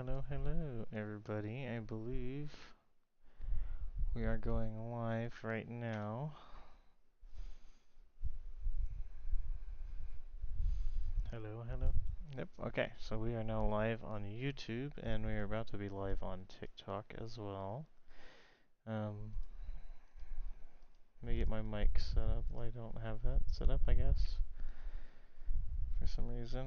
hello, everybody. I believe we are going live right now. Hello. Yep, okay, so we are now live on YouTube, and we are about to be live on TikTok as well. Um, Let me get my mic set up. Well, I don't have that set up, I guess, for some reason.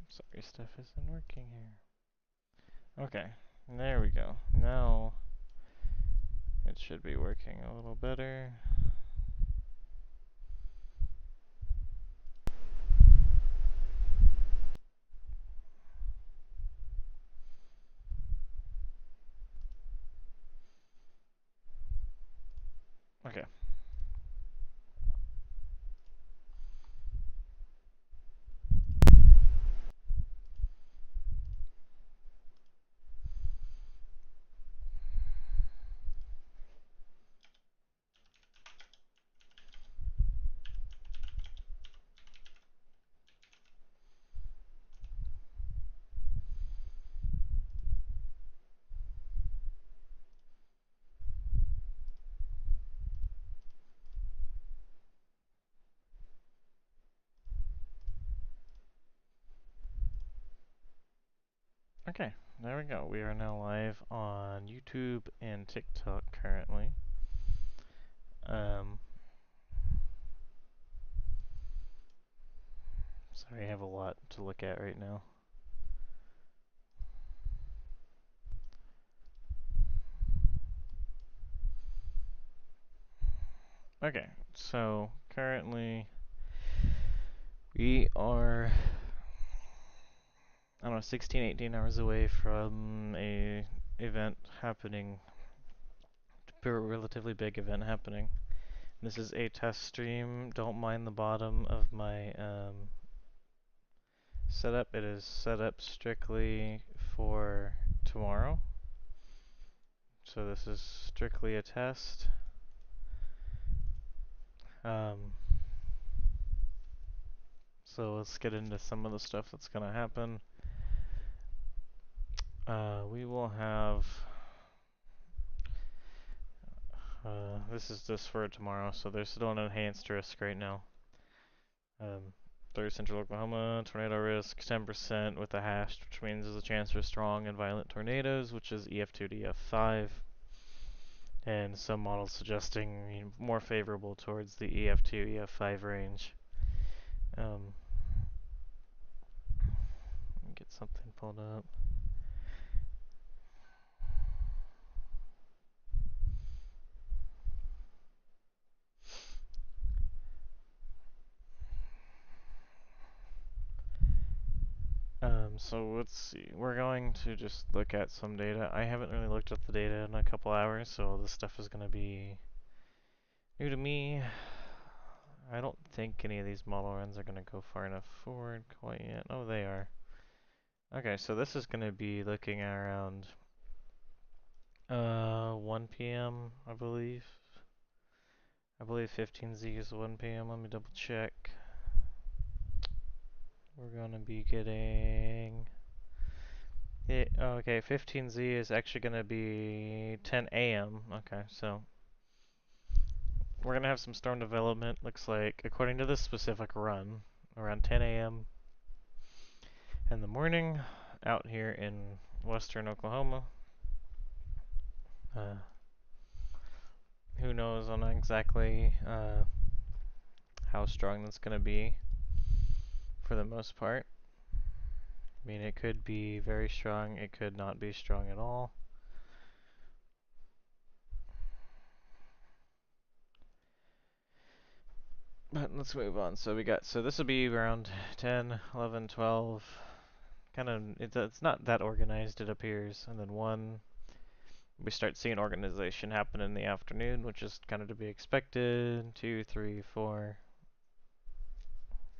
Sorry, stuff isn't working here. Okay, there we go. Now it should be working a little better. Okay. Okay, there we go. We are now live on YouTube and TikTok currently. Um, Sorry, I have a lot to look at right now. Okay, so currently we are, I don't know, 16, 18 hours away from a event happening, a relatively big event happening. This is a test stream. Don't mind the bottom of my setup. It is set up strictly for tomorrow. So this is strictly a test. Um, so let's get into some of the stuff that's going to happen. We will have, this is just for tomorrow, so there's still an enhanced risk right now. 30 Central Oklahoma, tornado risk 10% with a hash, which means there's a chance for strong and violent tornadoes, which is EF2 to EF5. And some models suggesting more favorable towards the EF2, EF5 range. Let me get something pulled up. So let's see. We're going to just look at some data. I haven't really looked at the data in a couple hours, so this stuff is going to be new to me. I don't think any of these model runs are going to go far enough forward quite yet. Oh, they are. Okay, so this is going to be looking at around 1 p.m., I believe. I believe 15Z is 1 p.m. Let me double check. We're going to be getting... okay, 15Z is actually going to be 10 a.m. Okay, so we're going to have some storm development, looks like, according to this specific run, around 10 a.m. in the morning out here in western Oklahoma. Who knows on exactly how strong that's going to be for the most part. I mean, it could be very strong, it could not be strong at all. But let's move on. So this will be around 10, 11, 12. Kind of, it's not that organized, it appears. And then 1, we start seeing organization happen in the afternoon, which is kind of to be expected. 2, 3, 4.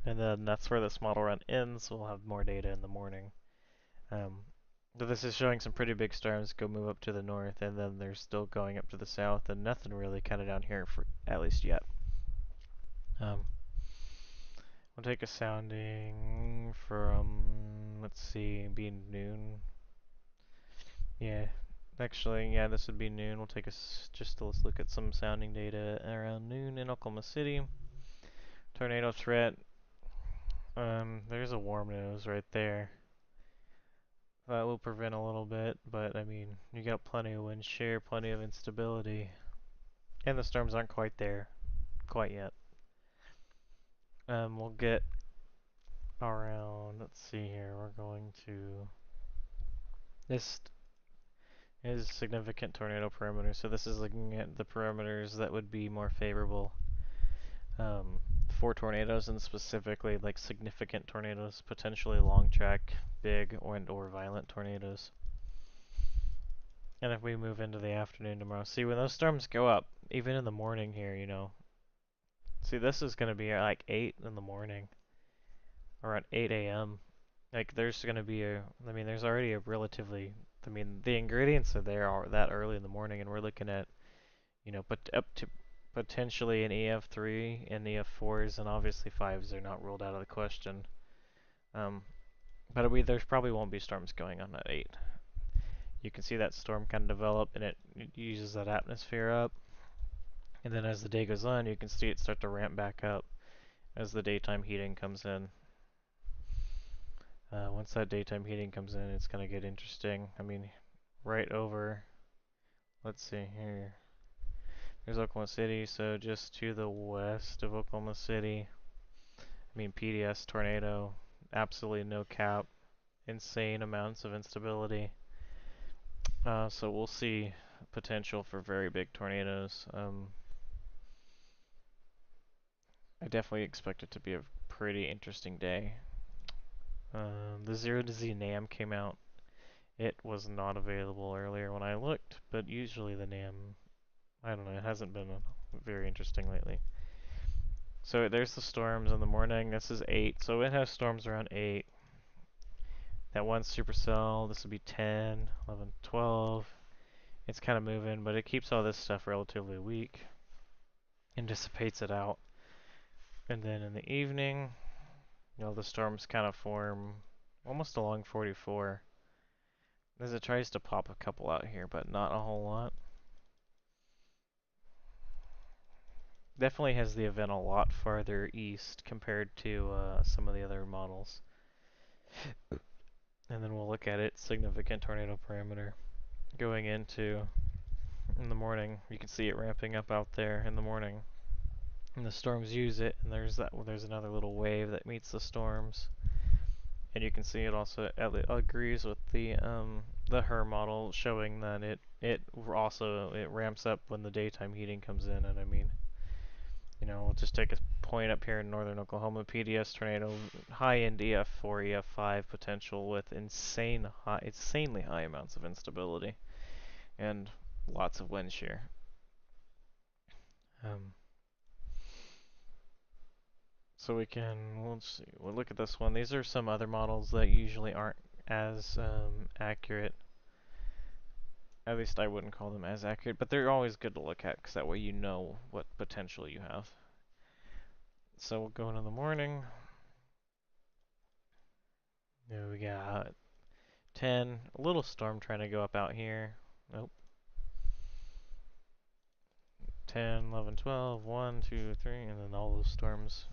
And then that's where this model run ends. We'll have more data in the morning. So this is showing some pretty big storms go move up to the north, and then they're still going up to the south, and nothing really kind of down here for at least yet. Um, we'll take a sounding from, let's see, being noon. Yeah, actually, yeah, this would be noon. We'll take let's look at some sounding data around noon in Oklahoma City. Tornado threat. There's a warm nose right there. That will prevent a little bit, but I mean, you got plenty of wind shear, plenty of instability, and the storms aren't quite there, quite yet. We'll get around, let's see here, we're going to, this is significant tornado perimeter, so this is looking at the perimeters that would be more favorable um, for tornadoes, and specifically like significant tornadoes, potentially long track, big, or violent tornadoes. And if we move into the afternoon tomorrow, see when those storms go up, even in the morning here, see this is going to be at like 8 in the morning, or at 8 a.m. Like there's going to be I mean there's already a relatively, I mean the ingredients are there that early in the morning, and we're looking at, but up to potentially an EF3 and EF4s, and obviously 5s are not ruled out of the question. Um, but there's probably won't be storms going on at 8. You can see that storm kind of develop, and it uses that atmosphere up. And then as the day goes on, you can see it start to ramp back up as the daytime heating comes in. Once that daytime heating comes in, it's going to get interesting. I mean, right over, let's see here. There's Oklahoma City, so just to the west of Oklahoma City. I mean, PDS tornado, absolutely no cap, insane amounts of instability. So we'll see potential for very big tornadoes. I definitely expect it to be a pretty interesting day. The 0 to Z NAM came out. It was not available earlier when I looked, but usually the NAM, I don't know, it hasn't been very interesting lately. So there's the storms in the morning. This is 8, so it has storms around 8. That one supercell, this would be 10, 11, 12. It's kind of moving, but it keeps all this stuff relatively weak and dissipates it out. And then in the evening, the storms kind of form almost along 44. As it tries to pop a couple out here, but not a whole lot. Definitely has the event a lot farther east compared to some of the other models. And then we'll look at it, significant tornado parameter. Going into in the morning, you can see it ramping up out there in the morning. And the storms use it, and there's another little wave that meets the storms. And you can see it also agrees with the HER model, showing that it ramps up when the daytime heating comes in. And I mean, we'll just take a point up here in northern Oklahoma, PDS tornado, high-end EF4, EF5 potential with insanely high amounts of instability and lots of wind shear. So let's see, we'll look at this one. These are some other models that usually aren't as accurate. At least I wouldn't call them as accurate, but they're always good to look at because that way you know what potential you have. So we'll go into the morning. There we got 10, a little storm trying to go up out here. Nope. 10, 11, 12, 1, 2, 3, and then all those storms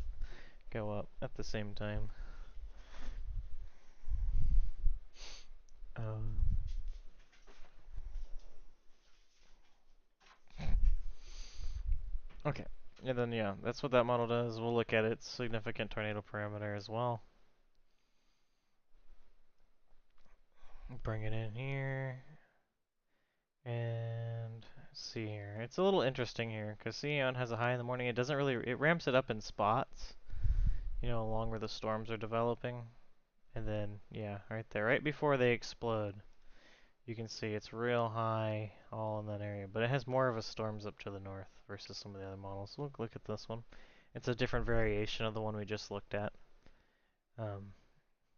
go up at the same time. Okay, and then yeah, that's what that model does. We'll look at its significant tornado parameter as well. Bring it in here. And see here. It's a little interesting here because Sion has a high in the morning. It ramps it up in spots, along where the storms are developing. And then, yeah, right there, right before they explode, you can see it's real high all in that area. But it has more of a storms up to the north versus some of the other models. Look at this one. It's a different variation of the one we just looked at.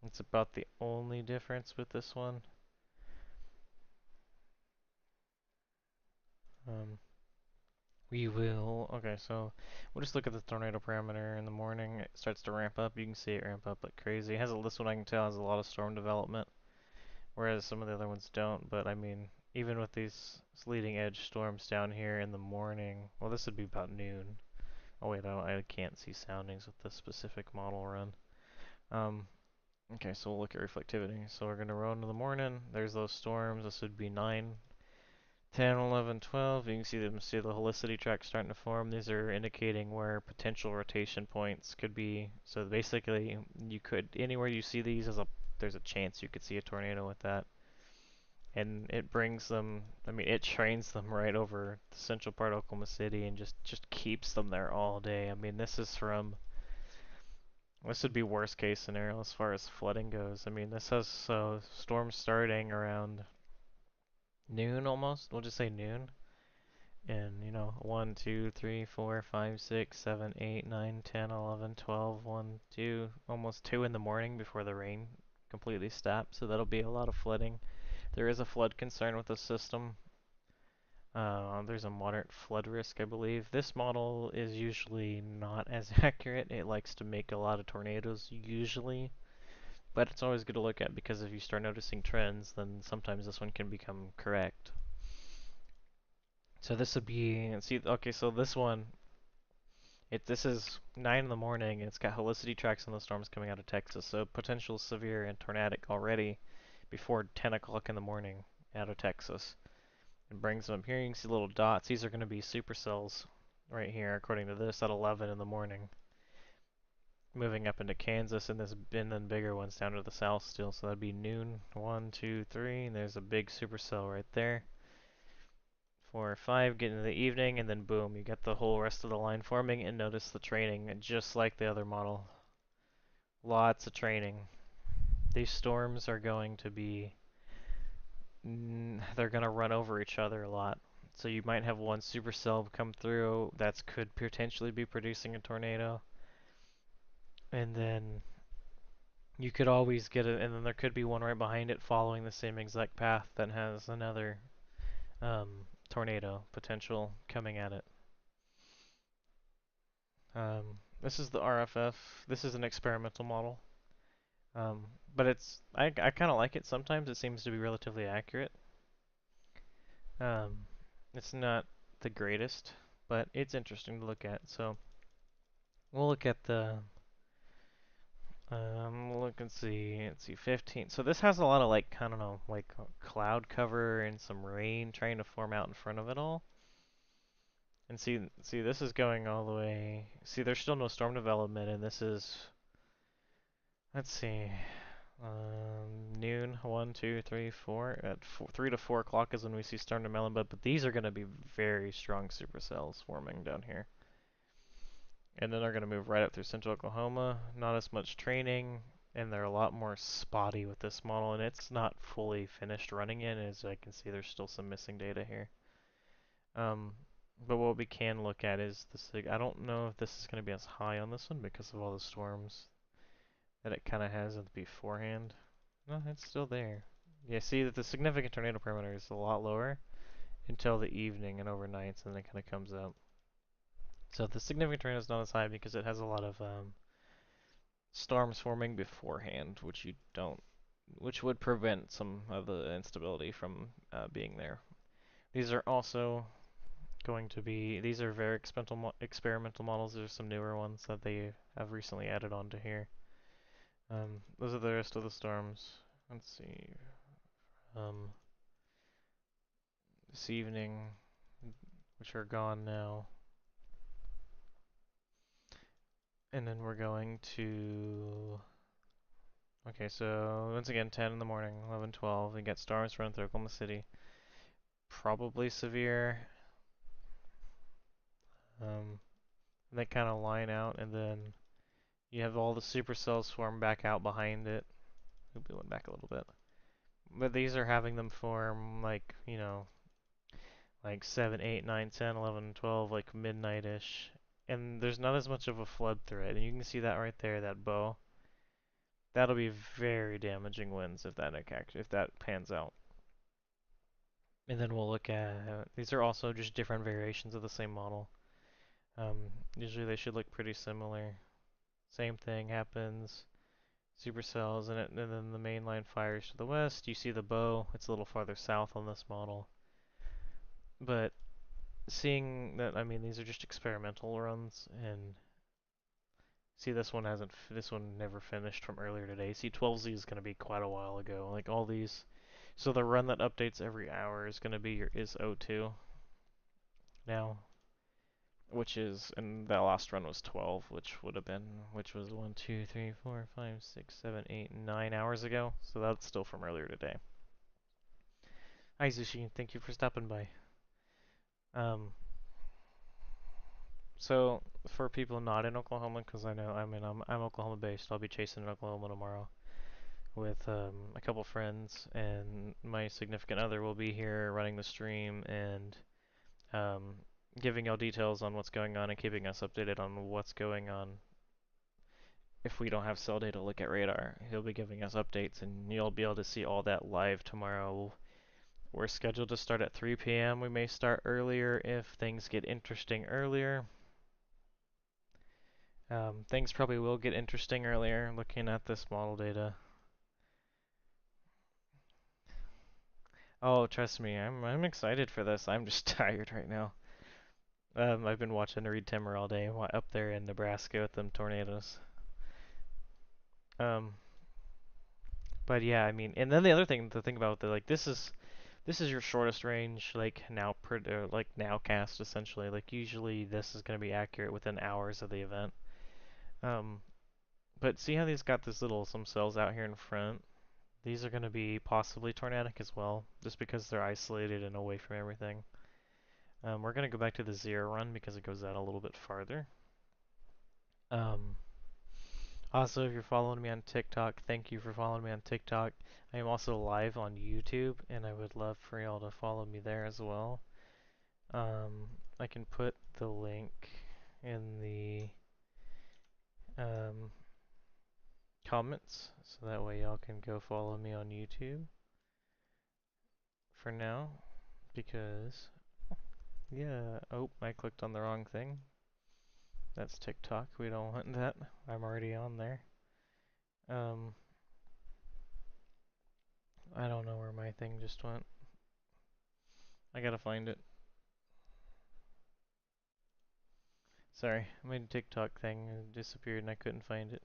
It's about the only difference with this one. Um, we will, okay, so we'll just look at the tornado parameter in the morning. It starts to ramp up. You can see it ramp up like crazy. It has this one I can tell has a lot of storm development, whereas some of the other ones don't. But I mean, even with these leading edge storms down here in the morning, well, this would be about noon. Oh wait, I can't see soundings with this specific model run. Um, okay, so we'll look at reflectivity. So we're gonna run in the morning. There's those storms. This would be 9, 10, 11, 12. You can see the helicity track starting to form. These are indicating where potential rotation points could be. So basically, you could anywhere you see these as a there's a chance you could see a tornado with that. And it brings them, I mean, it trains them right over the central part of Oklahoma City and just keeps them there all day. I mean, this would be worst case scenario as far as flooding goes. I mean, this has storms starting around noon almost. We'll just say noon. And, 1, 2, 3, 4, 5, 6, 7, 8, 9, 10, 11, 12, 1, 2, almost 2 in the morning before the rain completely stops. So that'll be a lot of flooding. There is a flood concern with the system. There's a moderate flood risk, I believe. This model is usually not as accurate. It likes to make a lot of tornadoes, usually. But it's always good to look at because if you start noticing trends, then sometimes this one can become correct. So this would be, see, okay, so this one, this is 9 in the morning, and it's got helicity tracks on the storms coming out of Texas, so potential severe and tornadic already before 10 o'clock in the morning out of Texas. It brings them up here. You can see little dots. These are going to be supercells right here, according to this, at 11 in the morning. Moving up into Kansas, and then bigger ones down to the south still. So that'd be noon, 1, 2, 3, and there's a big supercell right there. 4, 5, get into the evening, and then boom, you get the whole rest of the line forming. And notice the training, just like the other model. Lots of training. These storms are going to be they're going to run over each other a lot. So you might have one supercell come through that could potentially be producing a tornado. And then you could always get it, and then there could be one right behind it following the same exact path that has another tornado potential coming at it. This is the RFF. This is an experimental model. Um, but I kind of like it. Sometimes it seems to be relatively accurate. Um, it's not the greatest, but it's interesting to look at. So we'll look at the look and see. Let's see, 15. So this has a lot of like I don't know, like cloud cover and some rain trying to form out in front of it all. And see, this is going all the way. See, there's still no storm development, and this is. Let's see. Noon, 1, 2, 3, 4. At 3 to 4 o'clock is when we see storm development, but these are going to be very strong supercells forming down here. And then they're going to move right up through central Oklahoma. Not as much training, and they're a lot more spotty with this model, and it's not fully finished running yet. As I can see, there's still some missing data here. Um, but what we can look at is this. I don't know if this is going to be as high on this one because of all the storms that it kind of has beforehand. No, it's still there. Yeah, see that the significant tornado parameter is a lot lower until the evening and overnight, and then it kind of comes up. So the significant tornado is not as high because it has a lot of storms forming beforehand, which would prevent some of the instability from being there. These are also these are very experimental models. There's some newer ones that they have recently added onto here. Those are the rest of the storms. Let's see. Um, this evening, which are gone now. And then we're going to okay, so once again, 10 in the morning, 11, 12. We get storms running through Oklahoma City. Probably severe. Um, they kind of line out, and then you have all the supercells form back out behind it. Oop, we went back a little bit. But these are having them form like, like 7, 8, 9, 10, 11, 12, like midnight-ish. And there's not as much of a flood threat. And you can see that right there, that bow. That'll be very damaging winds if that pans out. And then we'll look at, these are also just different variations of the same model. Usually they should look pretty similar. Same thing happens. Supercells, and then the main line fires to the west. You see the bow, it's a little farther south on this model. But seeing that, I mean, these are just experimental runs, and see this one never finished from earlier today. See, 12Z is going to be quite a while ago. Like all these, so the run that updates every hour is going to be is O2 now, which is, and that last run was 12, which was 1, 2, 3, 4, 5, 6, 7, 8, 9 hours ago. So that's still from earlier today. Hi Zushi, thank you for stopping by. Um, so for people not in Oklahoma, because I know I'm Oklahoma based, I'll be chasing in Oklahoma tomorrow with a couple friends, and my significant other will be here running the stream and um, giving y'all details on what's going on and keeping us updated on what's going on. If we don't have cell data, look at radar. He'll be giving us updates, and you'll be able to see all that live tomorrow. We're scheduled to start at 3 p.m. We may start earlier if things get interesting earlier. Things probably will get interesting earlier looking at this model data. Oh, trust me, I'm excited for this. I'm just tired right now. I've been watching Reed Timmer all day up there in Nebraska with them tornadoes. Um, but yeah, I mean, and then the other thing to think about, like this is your shortest range, like like nowcast essentially. Like usually this is going to be accurate within hours of the event. Um, but see how these got this little some cells out here in front? These are going to be possibly tornadic as well, just because they're isolated and away from everything. We're going to go back to the zero run because it goes out a little bit farther. Um, Also, if you're following me on TikTok, thank you for following me on TikTok. I am also live on YouTube, and I would love for y'all to follow me there as well. I can put the link in the um, comments, so that way y'all can go follow me on YouTube for now, because, yeah, oh, I clicked on the wrong thing. That's TikTok, we don't want that. I'm already on there. Um, I don't know where my thing just went. I gotta find it. Sorry, my TikTok thing disappeared and I couldn't find it.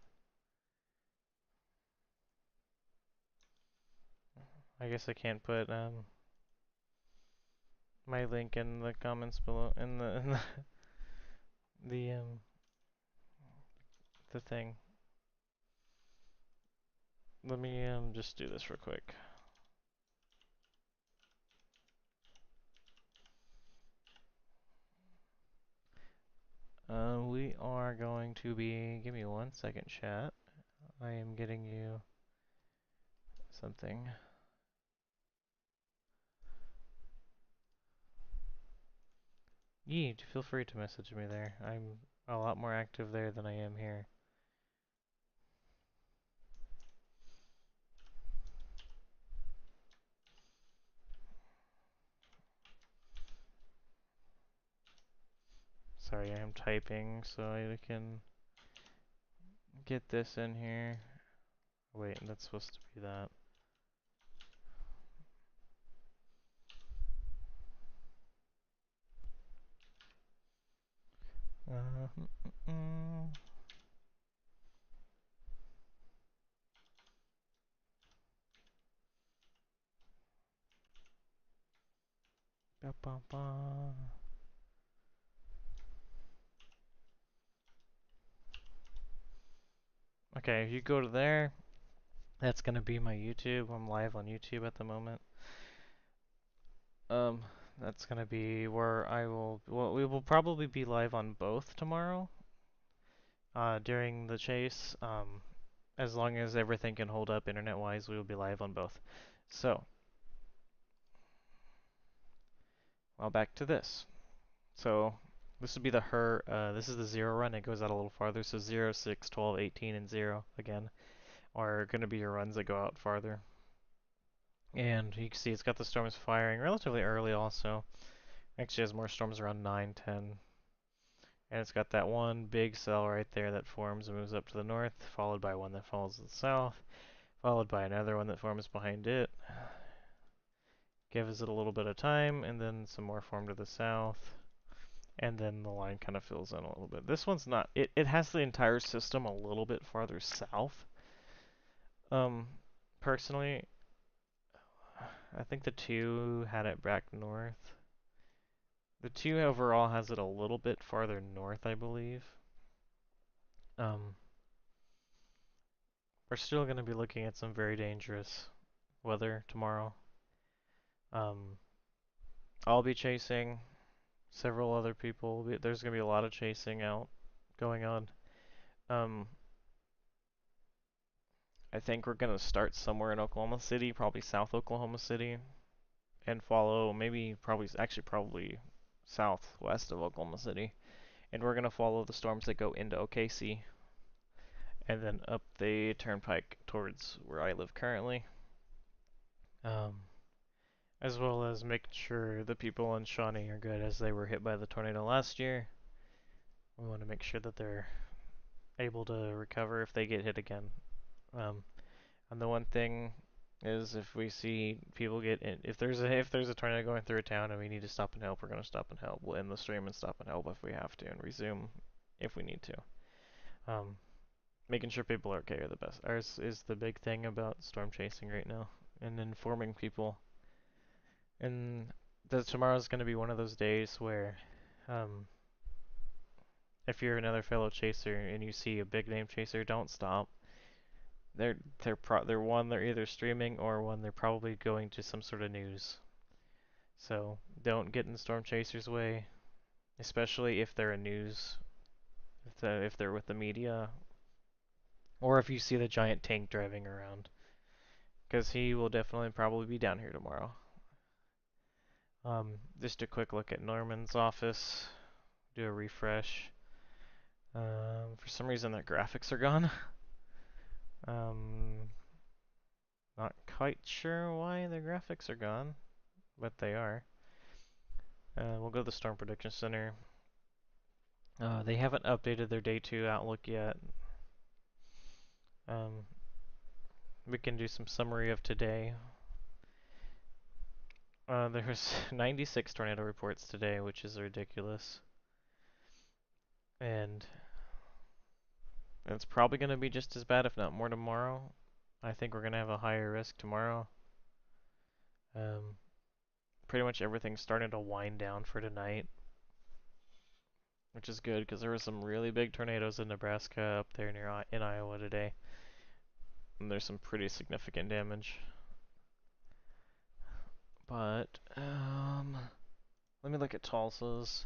I guess I can't put my link in the comments below the the thing. Let me just do this real quick. We are going to be, give me 1 second, chat. I am getting you something. Yee, feel free to message me there. I'm a lot more active there than I am here. Sorry, I am typing so I can get this in here. Wait, that's supposed to be that. Uh, mm, mm, ba, ba, ba. Okay, if you go to there, that's gonna be my YouTube. I'm live on YouTube at the moment. Um, that's gonna be where I will. Well, we will probably be live on both tomorrow. During the chase. As long as everything can hold up internet-wise, we will be live on both. So, well, back to this. So, this would be the this is the 0 run. It goes out a little farther. So 0, 6, 12, 18, and 0 again are going to be your runs that go out farther. And you can see it's got the storms firing relatively early also. Actually has more storms around 9, 10. And it's got that one big cell right there that forms and moves up to the north, followed by one that falls to the south, followed by another one that forms behind it. Gives it a little bit of time, and then some more form to the south. And then the line kind of fills in a little bit. This one's not, it has the entire system a little bit farther south. Um, Personally, I think the 2 had it back north. The 2 overall has it a little bit farther north, I believe. Um, we're still going to be looking at some very dangerous weather tomorrow. Um, I'll be chasing several other people. There's going to be a lot of chasing out going on. Um, I think we're going to start somewhere in Oklahoma City, probably South Oklahoma City, and follow probably southwest of Oklahoma City. And we're going to follow the storms that go into OKC and then up the turnpike towards where I live currently. Um, as well as making sure the people in Shawnee are good as they were hit by the tornado last year. We want to make sure that they're able to recover if they get hit again. Um, and the one thing is if we see people get in, if there's a tornado going through a town and we need to stop and help, we're going to stop and help. We'll end the stream and stop and help if we have to, and resume if we need to. Um, Making sure people are okay are the best. Ours is the big thing about storm chasing right now, and informing people. And tomorrow's going to be one of those days where, um, if you're another fellow chaser and you see a big name chaser, don't stop. They're either streaming or one they're probably going to some sort of news. So don't get in the storm chaser's way, especially if they're a news, if they're with the media, or if you see the giant tank driving around, because he will definitely probably be down here tomorrow. Just a quick look at Norman's office. Do a refresh. For some reason their graphics are gone. Um, Not quite sure why their graphics are gone, but they are. We'll go to the Storm Prediction Center. They haven't updated their day 2 outlook yet. Um, we can do some summary of today. There's 96 tornado reports today, which is ridiculous. And it's probably going to be just as bad, if not more, tomorrow. I think we're going to have a higher risk tomorrow. Pretty much everything's starting to wind down for tonight, which is good because there were some really big tornadoes in Nebraska up there in Iowa today. And there's some pretty significant damage. But, let me look at Tulsa's.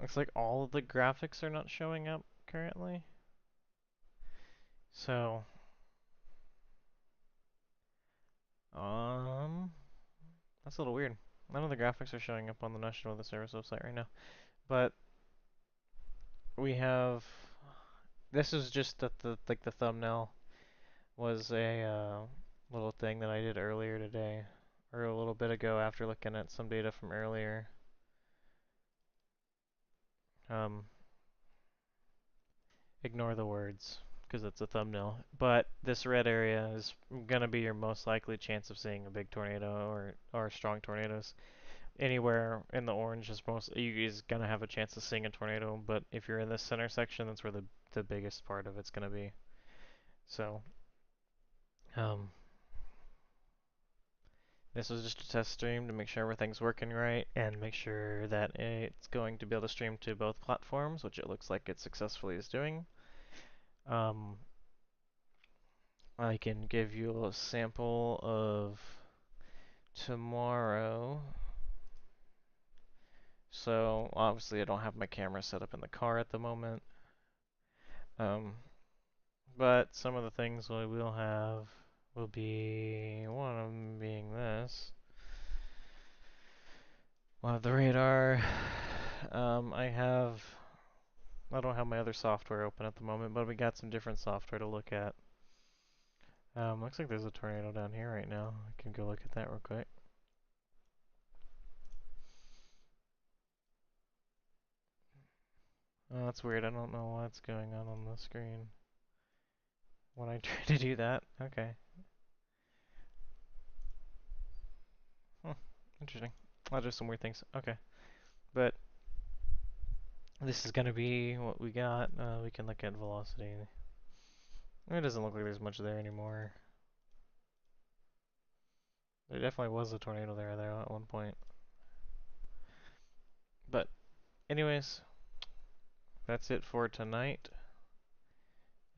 Looks like all of the graphics are not showing up currently. So, that's a little weird. None of the graphics are showing up on the National Weather Service website right now. But we have, this is just the thumbnail was a little thing that I did earlier today, or a little bit ago after looking at some data from earlier. Um, Ignore the words because it's a thumbnail. But this red area is gonna be your most likely chance of seeing a big tornado or strong tornadoes. Anywhere in the orange is gonna have a chance of seeing a tornado. But if you're in this center section, that's where the biggest part of it's gonna be. So, um, this was just a test stream to make sure everything's working right and make sure that it's going to be able to stream to both platforms, which it looks like it successfully is doing. I can give you a sample of tomorrow. So obviously I don't have my camera set up in the car at the moment. Um, but some of the things we will have will be, one of them being this. We'll have the radar. I don't have my other software open at the moment, but we got some different software to look at. Looks like there's a tornado down here right now. I can go look at that real quick. Oh, that's weird. I don't know what's going on the screen when I try to do that. Okay. Hmm. Interesting. Oh, just some weird things. Okay. But this is gonna be what we got. We can look at velocity. It doesn't look like there's much there anymore. There definitely was a tornado there at one point. But anyways, that's it for tonight.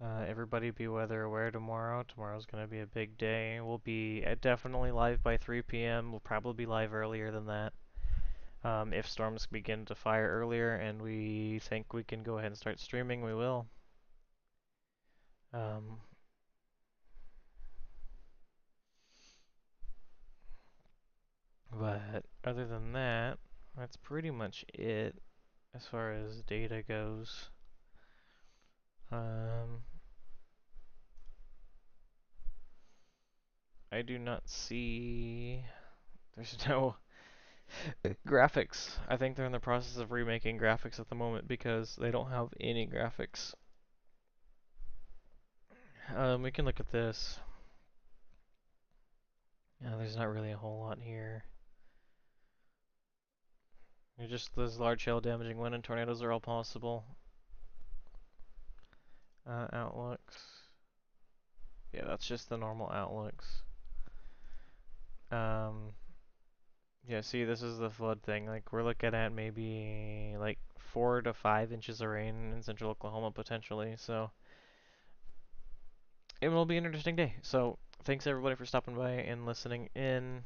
Everybody be weather aware tomorrow. Tomorrow's going to be a big day. We'll be definitely live by 3 p.m. We'll probably be live earlier than that. If storms begin to fire earlier and we think we can go ahead and start streaming, we will. Um, but other than that, that's pretty much it as far as data goes. Um, I do not see. There's no graphics. I think they're in the process of remaking graphics at the moment because they don't have any graphics. We can look at this. There's not really a whole lot here. You're just those large hail damaging wind and tornadoes are all possible. Outlooks. Yeah, that's just the normal outlooks. Um, yeah, see, this is the flood thing. Like, we're looking at maybe like 4 to 5 inches of rain in central Oklahoma potentially. So it will be an interesting day. So thanks everybody for stopping by and listening in.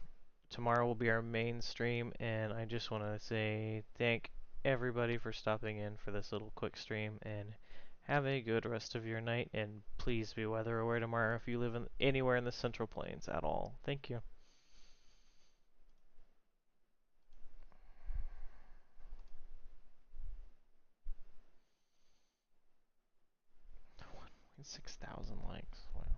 Tomorrow will be our main stream, and I just want to say thank everybody for stopping in for this little quick stream, and have a good rest of your night, and please be weather aware tomorrow if you live anywhere in the Central Plains at all. Thank you. 6,000 likes. Wow.